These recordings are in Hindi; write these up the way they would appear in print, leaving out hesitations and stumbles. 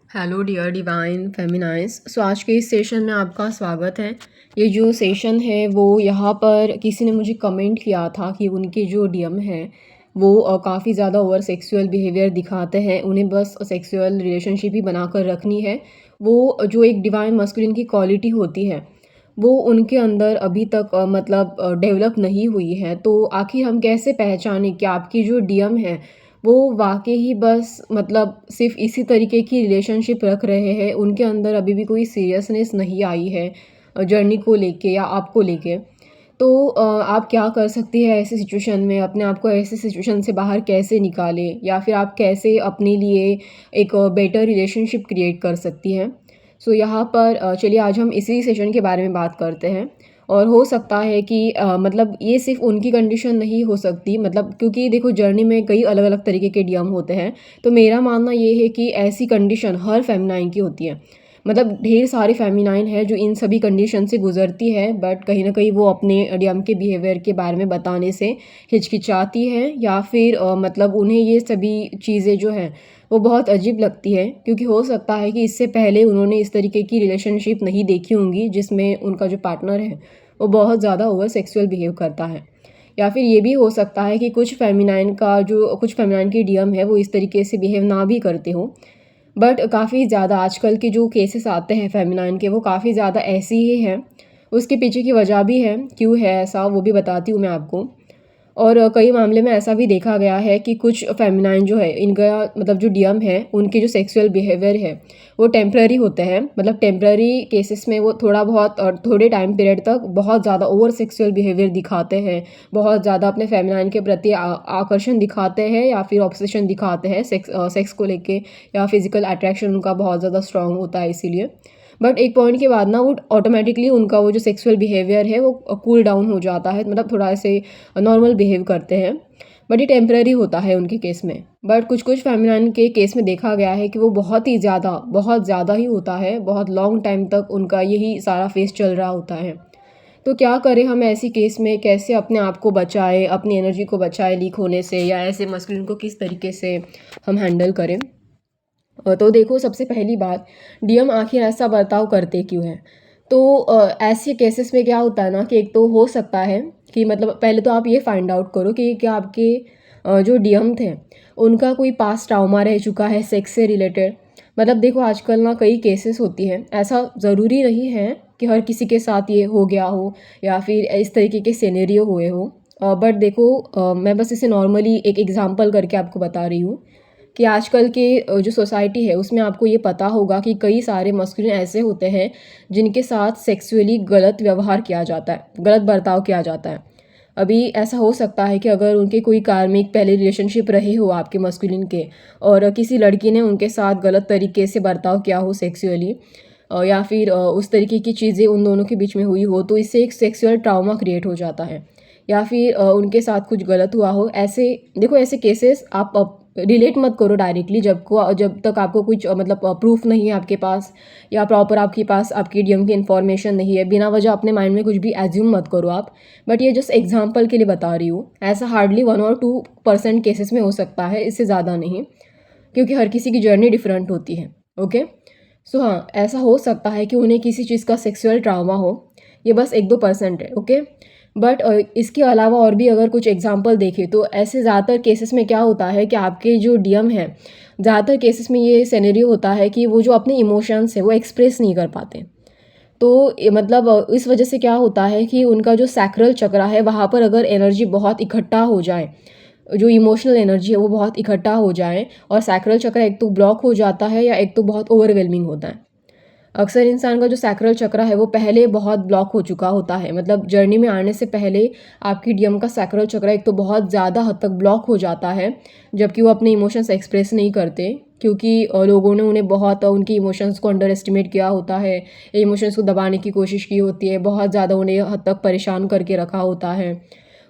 Hello dear divine फेमिनाइज। आज के इस सेशन में आपका स्वागत है। ये जो सेशन है वो यहाँ पर किसी ने मुझे कमेंट किया था कि उनके जो डीएम हैं वो काफ़ी ज़्यादा ओवर सेक्सुअल बिहेवियर दिखाते हैं, उन्हें बस सेक्सुअल रिलेशनशिप ही बनाकर रखनी है। वो जो एक डिवाइन मस्कुलिन की क्वालिटी होती है वो उनके अंदर अभी तक मतलब डेवलप नहीं हुई है। तो आखिर हम कैसे पहचानें कि आपकी जो डीएम है वो वाक़ई ही बस मतलब सिर्फ़ इसी तरीके की रिलेशनशिप रख रहे हैं, उनके अंदर अभी भी कोई सीरियसनेस नहीं आई है जर्नी को लेके या आपको लेके। तो आप क्या कर सकती हैं ऐसी सिचुएशन में? अपने आप को ऐसी सिचुएशन से बाहर कैसे निकालें? या फिर आप कैसे अपने लिए एक बेटर रिलेशनशिप क्रिएट कर सकती हैं? यहाँ पर चलिए आज हम इसी सेशन के बारे में बात करते हैं। और हो सकता है कि मतलब ये सिर्फ़ उनकी कंडीशन नहीं हो सकती, मतलब क्योंकि देखो जर्नी में कई अलग-अलग तरीके के डीएम होते हैं। तो मेरा मानना ये है कि ऐसी कंडीशन हर फेमिनाइन की होती है। मतलब ढेर सारी फेमिनाइन है जो इन सभी कंडीशन से गुज़रती है, बट कहीं न कहीं वो अपने डीएम के बिहेवियर के बारे में बताने से हिचकिचाती है या फिर मतलब उन्हें ये सभी चीज़ें जो हैं वो बहुत अजीब लगती है, क्योंकि हो सकता है कि इससे पहले उन्होंने इस तरीके की रिलेशनशिप नहीं देखी होंगी जिसमें उनका जो पार्टनर है वो बहुत ज़्यादा ओवर सेक्सुअल बिहेव करता है। या फिर ये भी हो सकता है कि कुछ फेमिनाइन की डीएम है वो इस तरीके से बिहेव ना भी करते हो, बट काफ़ी ज़्यादा आजकल के जो केसेस आते हैं फेमिनाइन के वो काफ़ी ज़्यादा ऐसी ही हैं। उसके पीछे की वजह भी है, क्यों है ऐसा वो भी बताती हूँ मैं आपको। और कई मामले में ऐसा भी देखा गया है कि कुछ फेमिनाइन जो है इनका मतलब जो डीएम है उनके जो सेक्सुअल बिहेवियर है वो टेम्पररी होते हैं। मतलब टेम्पररी केसेस में वो थोड़ा बहुत और थोड़े टाइम पीरियड तक बहुत ज़्यादा ओवर सेक्सुअल बिहेवियर दिखाते हैं, बहुत ज़्यादा अपने फेमिनाइन के प्रति आकर्षण दिखाते हैं या फिर ऑब्सेशन दिखाते हैं सेक्स को लेके, या फिजिकल अट्रैक्शन उनका बहुत ज़्यादा स्ट्रांग होता है इसीलिए। बट एक पॉइंट के बाद ना वो ऑटोमेटिकली उनका वो जो सेक्सुअल बिहेवियर है वो कूल डाउन हो जाता है, मतलब थोड़ा ऐसे नॉर्मल बिहेव करते हैं। बट ये टेम्पररी होता है उनके केस में। बट कुछ कुछ फेमिनाइन के केस में देखा गया है कि वो बहुत ज़्यादा ही होता है, बहुत लॉन्ग टाइम तक उनका यही सारा फेस चल रहा होता है। तो क्या करें हम ऐसी केस में? कैसे अपने आप को बचाएं, अपनी एनर्जी को बचाएं लीक होने से, या ऐसे मस्कुलिन को किस तरीके से हम हैंडल करें? तो देखो, सबसे पहली बात, डीएम आखिर ऐसा बर्ताव करते क्यों हैं? तो ऐसे केसेस में क्या होता है ना कि एक तो हो सकता है कि मतलब पहले तो आप ये फाइंड आउट करो कि क्या आपके जो डीएम थे उनका कोई पास्ट ट्राउमा रह चुका है सेक्स से रिलेटेड। मतलब देखो आजकल ना कई केसेस होती हैं, ऐसा ज़रूरी नहीं है कि हर किसी के साथ ये हो गया हो या फिर इस तरीके के सिनेरियो हुए हो। बट देखो, मैं बस इसे नॉर्मली एक एग्जांपल करके आपको बता रही हूँ कि आजकल के जो सोसाइटी है उसमें आपको ये पता होगा कि कई सारे मस्कुलिन ऐसे होते हैं जिनके साथ सेक्सुअली गलत व्यवहार किया जाता है, गलत बर्ताव किया जाता है। अभी ऐसा हो सकता है कि अगर उनके कोई कार्मिक पहले रिलेशनशिप रहे हो आपके मस्कुलिन के, और किसी लड़की ने उनके साथ गलत तरीके से बर्ताव किया हो सेक्सुअली, या फिर उस तरीके की चीज़ें उन दोनों के बीच में हुई हो, तो इससे एक सेक्सुअल ट्राउमा क्रिएट हो जाता है। या फिर उनके साथ कुछ गलत हुआ हो, ऐसे देखो ऐसे केसेस आप रिलेट मत करो डायरेक्टली जब तक आपको कुछ मतलब प्रूफ नहीं है आपके पास, या प्रॉपर आपके पास आपकी डीएम की इन्फॉर्मेशन नहीं है। बिना वजह अपने माइंड में कुछ भी एज्यूम मत करो आप। बट ये जस्ट एग्जांपल के लिए बता रही हूँ, ऐसा हार्डली 1 और 2% केसेस में हो सकता है, इससे ज़्यादा नहीं, क्योंकि हर किसी की जर्नी डिफरेंट होती है। ओके, हाँ, ऐसा हो सकता है कि उन्हें किसी चीज़ का सेक्सुअल ट्राउमा हो, ये बस 1-2% है। ओके, बट इसके अलावा और भी अगर कुछ एग्जांपल देखें तो ऐसे ज़्यादातर केसेस में क्या होता है कि आपके जो डीएम हैं, ज़्यादातर केसेस में ये सिनेरियो होता है कि वो जो अपने इमोशंस है वो एक्सप्रेस नहीं कर पाते। तो मतलब इस वजह से क्या होता है कि उनका जो सैक्रल चक्र है वहाँ पर अगर एनर्जी बहुत इकट्ठा हो जाए, जो इमोशनल एनर्जी है वो बहुत इकट्ठा हो जाए, और सैक्रल चक्र एक तो ब्लॉक हो जाता है या एक तो बहुत ओवरवेलमिंग होता है। अक्सर इंसान का जो सैक्रल चक्र है वो पहले बहुत ब्लॉक हो चुका होता है, मतलब जर्नी में आने से पहले आपकी डीएम का सैक्रल चक्र एक तो बहुत ज़्यादा हद तक ब्लॉक हो जाता है, जबकि वो अपने इमोशंस एक्सप्रेस नहीं करते, क्योंकि लोगों ने उन्हें बहुत उनकी इमोशंस को अंडर एस्टिमेट किया होता है, इमोशंस को दबाने की कोशिश की होती है, बहुत ज़्यादा उन्हें हद तक परेशान करके रखा होता है।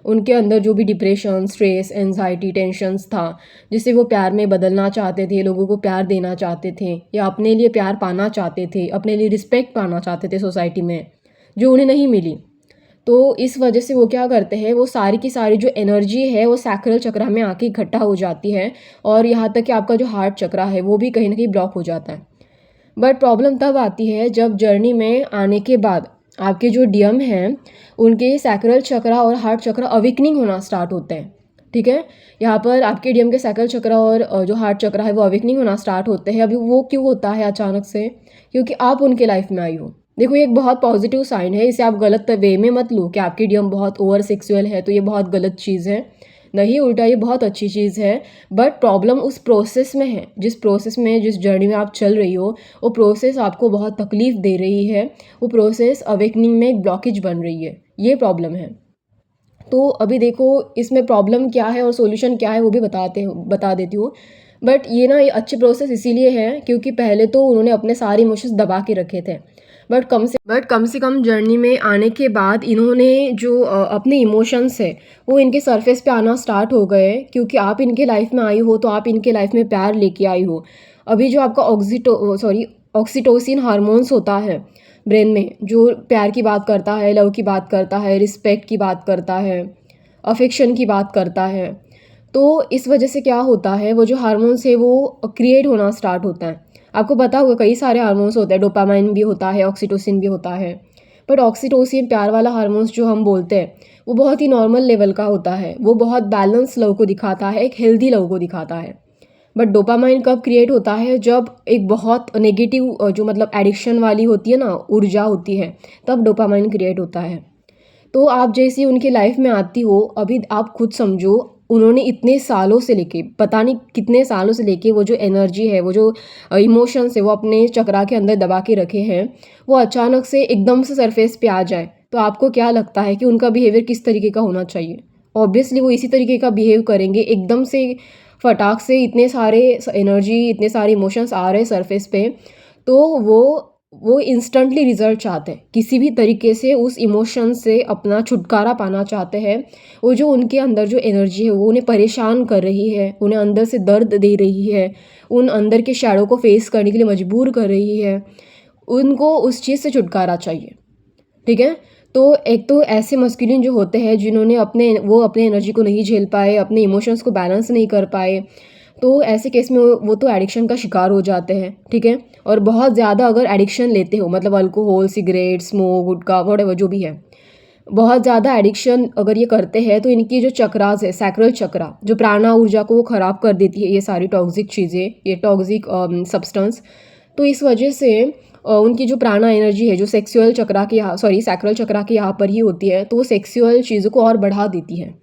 उनके अंदर जो भी डिप्रेशन, स्ट्रेस, एंजाइटी, टेंशन्स था, जिसे वो प्यार में बदलना चाहते थे, लोगों को प्यार देना चाहते थे या अपने लिए प्यार पाना चाहते थे, अपने लिए रिस्पेक्ट पाना चाहते थे सोसाइटी में, जो उन्हें नहीं मिली। तो इस वजह से वो क्या करते हैं, वो सारी की सारी जो एनर्जी है वो सैक्रल चक्र में आके इकट्ठा हो जाती है, और यहाँ तक कि आपका जो हार्ट चक्र है वो भी कहीं ना कहीं ब्लॉक हो जाता है। बट प्रॉब्लम तब आती है जब जर्नी में आने के बाद आपके जो डीएम हैं उनके सैक्रल चक्रा और हार्ट चक्रा अवेकनिंग होना स्टार्ट होते हैं। ठीक है, यहाँ पर आपके डीएम के सैक्रल चक्रा और जो हार्ट चक्रा है वो अवेकनिंग होना स्टार्ट होते हैं। अभी वो क्यों होता है अचानक से? क्योंकि आप उनके लाइफ में आई हो। देखो ये एक बहुत पॉजिटिव साइन है, इसे आप गलत वे में मत लो कि आपकी डीएम बहुत ओवर सेक्सुअल है तो ये बहुत गलत चीज़ है। नहीं, उल्टा ये बहुत अच्छी चीज़ है। बट प्रॉब्लम उस प्रोसेस में है, जिस प्रोसेस में जिस जर्नी में आप चल रही हो वो प्रोसेस आपको बहुत तकलीफ़ दे रही है, वो प्रोसेस अवेकनिंग में एक ब्लॉकेज बन रही है, ये प्रॉब्लम है। तो अभी देखो इसमें प्रॉब्लम क्या है और सॉल्यूशन क्या है वो भी बता देती हूँ। बट ये ना ये अच्छे प्रोसेस इसीलिए है क्योंकि पहले तो उन्होंने अपने सारे इमोशंस दबा के रखे थे। बट कम से कम जर्नी में आने के बाद इन्होंने जो अपने इमोशंस है वो इनके सरफेस पे आना स्टार्ट हो गए, क्योंकि आप इनके लाइफ में आई हो तो आप इनके लाइफ में प्यार लेके आई हो। अभी जो आपका ऑक्सीटोसिन हार्मोन्स होता है ब्रेन में, जो प्यार की बात करता है, लव की बात करता है, रिस्पेक्ट की बात करता है, अफेक्शन की बात करता है, तो इस वजह से क्या होता है वो जो हार्मोन्स है वो क्रिएट होना स्टार्ट होता है। आपको पता होगा कई सारे हार्मोन्स होते हैं, डोपामाइन भी होता है, ऑक्सीटोसिन भी होता है। बट ऑक्सीटोसिन प्यार वाला हार्मोन्स जो हम बोलते हैं वो बहुत ही नॉर्मल लेवल का होता है, वो बहुत बैलेंस लव को दिखाता है, एक हेल्दी लव को दिखाता है। बट डोपामाइन कब क्रिएट होता है? जब एक बहुत नेगेटिव जो मतलब एडिक्शन वाली होती है ना ऊर्जा होती है, तब डोपामाइन क्रिएट होता है। तो आप जैसी उनकी लाइफ में आती हो, अभी आप खुद समझो उन्होंने इतने सालों से लेके पता नहीं कितने सालों से लेके वो जो एनर्जी है, वो जो इमोशंस है वो अपने चक्रा के अंदर दबा के रखे हैं, वो अचानक से एकदम से सरफेस पे आ जाए तो आपको क्या लगता है कि उनका बिहेवियर किस तरीके का होना चाहिए? ऑब्वियसली वो इसी तरीके का बिहेव करेंगे। एकदम से फटाक से इतने सारे एनर्जी, इतने सारे इमोशंस आ रहे हैं सरफेस पे, तो वो इंस्टेंटली रिजल्ट चाहते हैं, किसी भी तरीके से उस इमोशन से अपना छुटकारा पाना चाहते हैं। वो जो उनके अंदर जो एनर्जी है वो उन्हें परेशान कर रही है, उन्हें अंदर से दर्द दे रही है, उन अंदर के शैडो को फेस करने के लिए मजबूर कर रही है, उनको उस चीज़ से छुटकारा चाहिए। ठीक है, तो एक तो ऐसे मस्कुलिन जो होते हैं जिन्होंने अपने एनर्जी को नहीं झेल पाए, अपने इमोशंस को बैलेंस नहीं कर पाए, तो ऐसे केस में वो तो एडिक्शन का शिकार हो जाते हैं। ठीक है, और बहुत ज़्यादा अगर एडिक्शन लेते हो, मतलब अल्कोहल, सिगरेट, स्मोक, गुटखा, व्हाटएवर जो भी है, बहुत ज़्यादा एडिक्शन अगर ये करते हैं तो इनकी जो चक्रास है, सैक्रल चक्रा, जो प्राणा ऊर्जा को वो ख़राब कर देती है, ये सारी टॉक्सिक चीज़ें, ये टॉक्सिक सब्सटेंस। तो इस वजह से उनकी जो प्राणा एनर्जी है जो सैक्रल चक्रा के यहाँ पर ही होती है, तो वो सेक्सुअल चीज़ों को और बढ़ा देती है।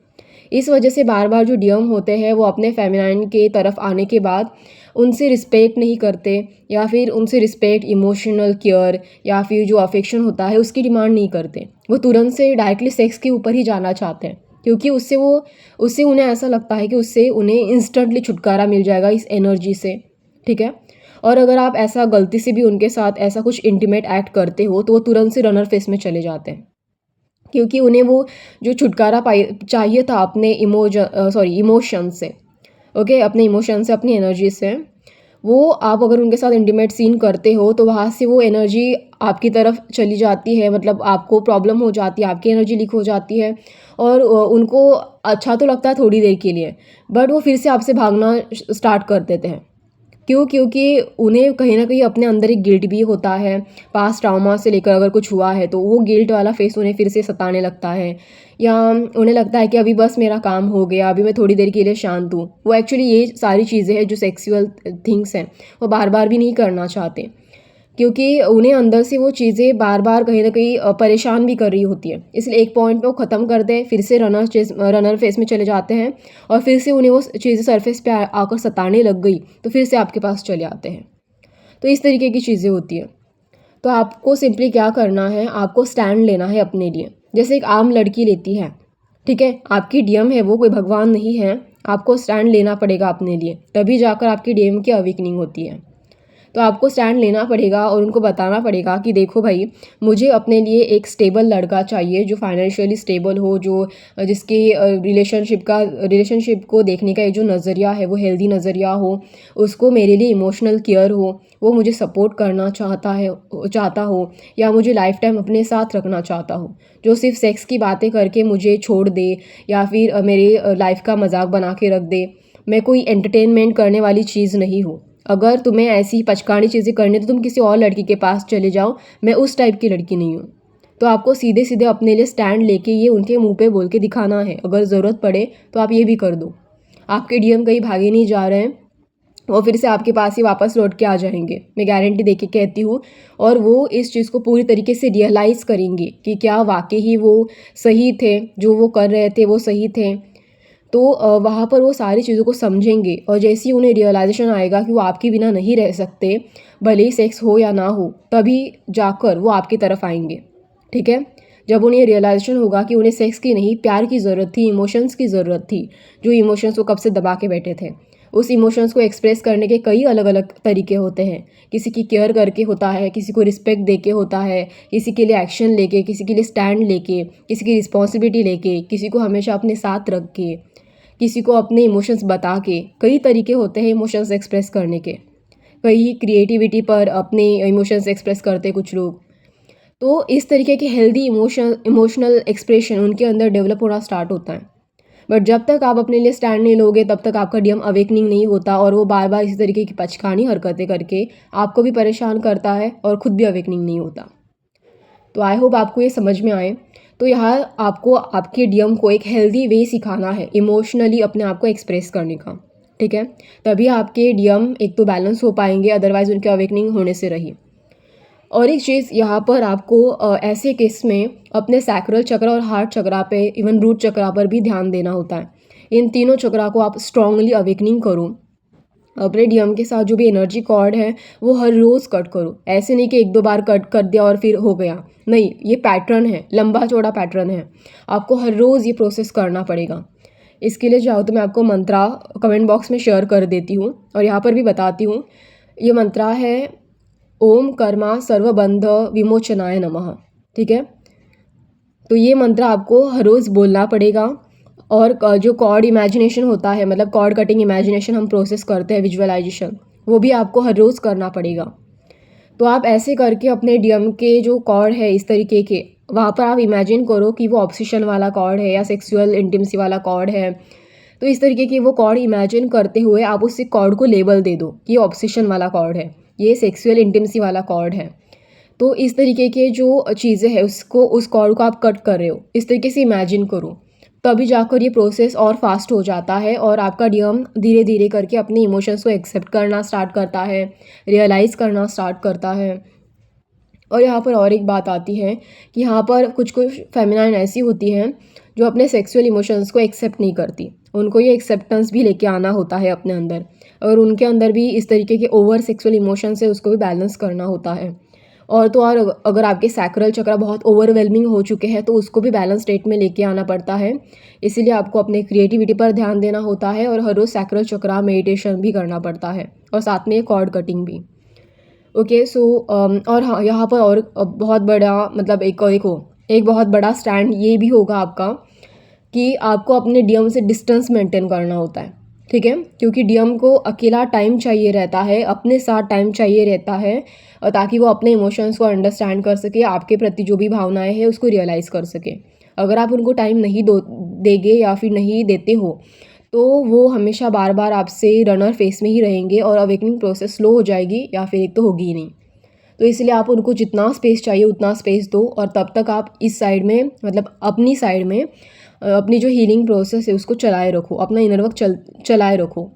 इस वजह से बार बार जो डीएम होते हैं वो अपने फेमिनाइन के तरफ आने के बाद उनसे रिस्पेक्ट नहीं करते, या फिर उनसे रिस्पेक्ट, इमोशनल केयर या फिर जो अफेक्शन होता है उसकी डिमांड नहीं करते। वो तुरंत से डायरेक्टली सेक्स के ऊपर ही जाना चाहते हैं, क्योंकि उससे उन्हें ऐसा लगता है कि उससे उन्हें इंस्टेंटली छुटकारा मिल जाएगा इस एनर्जी से। ठीक है, और अगर आप ऐसा गलती से भी उनके साथ ऐसा कुछ इंटीमेट एक्ट करते हो तो वो तुरंत से रनर फेस में चले जाते हैं, क्योंकि उन्हें वो जो छुटकारा चाहिए था अपने इमोशन से, ओके, अपने इमोशन से, अपनी एनर्जी से, वो आप अगर उनके साथ इंटीमेट सीन करते हो तो वहाँ से वो एनर्जी आपकी तरफ चली जाती है, मतलब आपको प्रॉब्लम हो जाती है, आपकी एनर्जी लीक हो जाती है, और उनको अच्छा तो लगता है थोड़ी देर के लिए, बट वो फिर से आपसे भागना स्टार्ट कर देते हैं। क्यों? क्योंकि उन्हें कहीं न कहीं अपने अंदर एक गिल्ट भी होता है, पास्ट ट्रॉमा से लेकर अगर कुछ हुआ है तो वो गिल्ट वाला फेस उन्हें फिर से सताने लगता है, या उन्हें लगता है कि अभी बस मेरा काम हो गया, अभी मैं थोड़ी देर के लिए शांत हूँ। वो एक्चुअली ये सारी चीज़ें हैं जो सेक्सुअल थिंग्स हैं, वो बार-बार भी नहीं करना चाहते, क्योंकि उन्हें अंदर से वो चीज़ें बार-बार कहीं न कहीं परेशान भी कर रही होती है। इसलिए एक पॉइंट पे वो ख़त्म कर दें, फिर से रनर फ़ेज़ में चले जाते हैं, और फिर से उन्हें वो चीज़ें सरफ़ेस पे आकर सताने लग गई, तो फिर से आपके पास चले आते हैं। तो इस तरीके की चीज़ें होती हैं। तो आपको सिंपली क्या करना है, आपको स्टैंड लेना है अपने लिए। जैसे एक आम लड़की लेती है, ठीक है? आपकी डीएम है, वो कोई भगवान नहीं है, आपको स्टैंड लेना पड़ेगा अपने लिए, तभी जाकर आपकी डीएम की अवेकनिंग होती है। तो आपको स्टैंड लेना पड़ेगा और उनको बताना पड़ेगा कि देखो भाई, मुझे अपने लिए एक स्टेबल लड़का चाहिए जो फाइनेंशियली स्टेबल हो, जो जिसके रिलेशनशिप को देखने का एक जो नज़रिया है वो हेल्दी नज़रिया हो, उसको मेरे लिए इमोशनल केयर हो, वो मुझे सपोर्ट करना चाहता हो, या मुझे लाइफ टाइम अपने साथ रखना चाहता हो, जो सिर्फ सेक्स की बातें करके मुझे छोड़ दे, या फिर मेरे लाइफ का मजाक बना के रख दे। मैं कोई एंटरटेनमेंट करने वाली चीज़ नहीं हूँ। अगर तुम्हें ऐसी पचकानी चीज़ें करनी तो तुम किसी और लड़की के पास चले जाओ, मैं उस टाइप की लड़की नहीं हूँ। तो आपको सीधे सीधे अपने लिए स्टैंड लेके ये उनके मुंह पे बोल के दिखाना है। अगर ज़रूरत पड़े तो आप ये भी कर दो। आपके डीएम कहीं भागे नहीं जा रहे हैं, वो फिर से आपके पास ही वापस लौट के आ जाएंगे, मैं गारंटी दे के कहती हूँ। और वो इस चीज़ को पूरी तरीके से रियलाइज़ करेंगे कि क्या वाकई ही वो सही थे, जो वो कर रहे थे वो सही थे। तो वहाँ पर वो सारी चीज़ों को समझेंगे और जैसे ही उन्हें रियलाइजेशन आएगा कि वो आपके बिना नहीं रह सकते, भले ही सेक्स हो या ना हो, तभी जाकर वो आपकी तरफ आएंगे। ठीक है, जब उन्हें रियलाइजेशन होगा कि उन्हें सेक्स की नहीं प्यार की ज़रूरत थी, इमोशंस की ज़रूरत थी, जो इमोशंस वो कब से दबा के बैठे थे। उस इमोशंस को एक्सप्रेस करने के कई अलग अलग तरीके होते हैं। किसी की केयर करके होता है, किसी को रिस्पेक्ट दे के होता है, किसी के लिए एक्शन लेके, किसी के लिए स्टैंड लेके, किसी की रिस्पॉन्सिबिलिटी लेके, किसी को हमेशा अपने साथ रख के, किसी को अपने इमोशंस बता के। कई तरीके होते हैं इमोशंस एक्सप्रेस करने के। कई क्रिएटिविटी पर अपने इमोशंस एक्सप्रेस करते कुछ लोग। तो इस तरीके के हेल्दी इमोशनल एक्सप्रेशन उनके अंदर डेवलप होना स्टार्ट होता है। बट जब तक आप अपने लिए स्टैंड नहीं लोगे तब तक आपका डीएम अवेकनिंग नहीं होता, और वो बार बार इसी तरीके की पचकानी हरकतें करके आपको भी परेशान करता है और ख़ुद भी अवेकनिंग नहीं होता। तो आई होप आपको ये समझ में आए। तो यहाँ आपको आपके डीएम को एक हेल्दी वे सिखाना है इमोशनली अपने आप को एक्सप्रेस करने का। ठीक है, तभी आपके डीएम एक तो बैलेंस हो पाएंगे, अदरवाइज़ उनके अवेकनिंग होने से रही। और एक चीज़ यहाँ पर आपको ऐसे केस में अपने सैक्रल चक्र और हार्ट चक्रा पे, इवन रूट चक्रा पर भी ध्यान देना होता है। इन तीनों चक्रा को आप स्ट्रांगली अवेकनिंग करो। अपने डीएम के साथ जो भी एनर्जी कॉर्ड है वो हर रोज़ कट करो। ऐसे नहीं कि एक दो बार कट कर दिया और फिर हो गया, नहीं, ये पैटर्न है, लंबा चौड़ा पैटर्न है। आपको हर रोज़ ये प्रोसेस करना पड़ेगा। इसके लिए चाहो तो मैं आपको मंत्रा कमेंट बॉक्स में शेयर कर देती हूँ और यहाँ पर भी बताती हूँ। ये मंत्रा है ओम कर्मा सर्वबंध विमोचनाय नमः। ठीक है, तो ये मंत्र आपको हर रोज़ बोलना पड़ेगा। और जो कॉर्ड इमेजिनेशन होता है, मतलब कॉर्ड कटिंग इमेजिनेशन हम प्रोसेस करते हैं, विजुअलाइजेशन, वो भी आपको हर रोज़ करना पड़ेगा। तो आप ऐसे करके अपने डीएम के जो कॉर्ड है इस तरीके के, वहाँ पर आप इमेजिन करो कि वो ऑब्सेशन वाला कॉर्ड है या सेक्सुअल इंटिमेसी वाला कॉर्ड है। तो इस तरीके की वो कॉर्ड इमेजिन करते हुए आप उस कॉर्ड को लेबल दे दो कि ये ऑब्सेशन वाला कॉर्ड है, ये सेक्सुअल इंटिमेसी वाला कॉर्ड है। तो इस तरीके के जो चीज़ें हैं उसको, उस कॉर्ड को आप कट कर रहे हो, इस तरीके से इमेजिन करो। तभी जाकर ये प्रोसेस और फास्ट हो जाता है और आपका डीएम धीरे धीरे करके अपने इमोशंस को एक्सेप्ट करना स्टार्ट करता है, रियलाइज़ करना स्टार्ट करता है। और यहाँ पर और एक बात आती है कि यहाँ पर कुछ कुछ फेमिनाइन ऐसी होती हैं जो अपने सेक्सुअल इमोशंस को एक्सेप्ट नहीं करती। उनको ये एक्सेप्टेंस भी लेके आना होता है अपने अंदर, और उनके अंदर भी इस तरीके के ओवर सेक्सुअल इमोशंस है उसको भी बैलेंस करना होता है। और तो और अगर आपके सैक्रल चक्र बहुत ओवरवेलमिंग हो चुके हैं तो उसको भी बैलेंस स्टेट में लेके आना पड़ता है। इसीलिए आपको अपने क्रिएटिविटी पर ध्यान देना होता है और हर रोज़ सैक्रल चक्र मेडिटेशन भी करना पड़ता है, और साथ में कॉर्ड कटिंग भी। ओके, सो और हाँ, यहाँ पर और बहुत बड़ा, मतलब एक बहुत बड़ा स्टैंड ये भी होगा आपका कि आपको अपने डीएम से डिस्टेंस मेंटेन करना होता है। ठीक है, क्योंकि डीएम को अकेला टाइम चाहिए रहता है, अपने साथ टाइम चाहिए रहता है, और ताकि वो अपने इमोशंस को अंडरस्टैंड कर सके, आपके प्रति जो भी भावनाएं हैं उसको रियलाइज़ कर सके। अगर आप उनको टाइम नहीं देंगे या फिर नहीं देते हो तो वो हमेशा बार बार आपसे रनर फेस में ही रहेंगे और अवेकनिंग प्रोसेस स्लो हो जाएगी या फिर एक तो होगी ही नहीं। तो इसलिए आप उनको जितना स्पेस चाहिए उतना स्पेस दो, और तब तक आप इस साइड में, मतलब अपनी साइड में अपनी जो हीलिंग प्रोसेस है उसको चलाए रखो, अपना इनर वर्क चलाए रखो,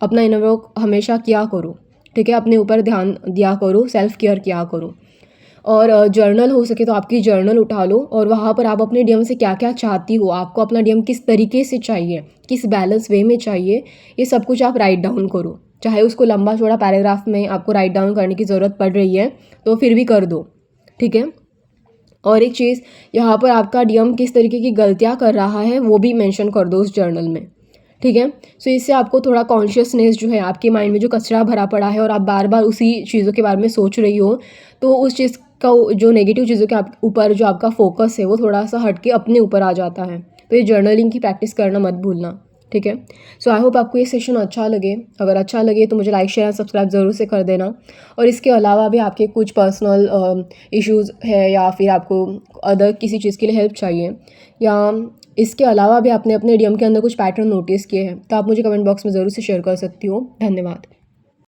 अपना इनर वर्क हमेशा किया करो। ठीक है, अपने ऊपर ध्यान दिया करो, सेल्फ केयर किया करो। और जर्नल हो सके तो आपकी जर्नल उठा लो और वहाँ पर आप अपने डीएम से क्या क्या चाहती हो, आपको अपना डीएम किस तरीके से चाहिए, किस बैलेंस वे में चाहिए, ये सब कुछ आप राइट डाउन करो। चाहे उसको लंबा चौड़ा पैराग्राफ में आपको राइट डाउन करने की ज़रूरत पड़ रही है तो फिर भी कर दो। ठीक है, और एक चीज़, यहाँ पर आपका डीएम किस तरीके की गलतियाँ कर रहा है वो भी मेंशन कर दो उस जर्नल में। ठीक है, सो इससे आपको थोड़ा कॉन्शियसनेस जो है, आपके माइंड में जो कचरा भरा पड़ा है और आप बार बार उसी चीज़ों के बारे में सोच रही हो, तो उस चीज़ का जो नेगेटिव चीज़ों के ऊपर जो आपका फोकस है वो थोड़ा सा हट के अपने ऊपर आ जाता है। तो ये जर्नलिंग की प्रैक्टिस करना मत भूलना। ठीक है, सो आई होप आपको ये सेशन अच्छा लगे। अगर अच्छा लगे तो मुझे लाइक शेयर सब्सक्राइब ज़रूर से कर देना। और इसके अलावा भी आपके कुछ पर्सनल इश्यूज़ है या फिर आपको अदर किसी चीज़ के लिए हेल्प चाहिए, या इसके अलावा भी आपने अपने डीएम के अंदर कुछ पैटर्न नोटिस किए हैं तो आप मुझे कमेंट बॉक्स में ज़रूर से शेयर कर सकती हो। धन्यवाद।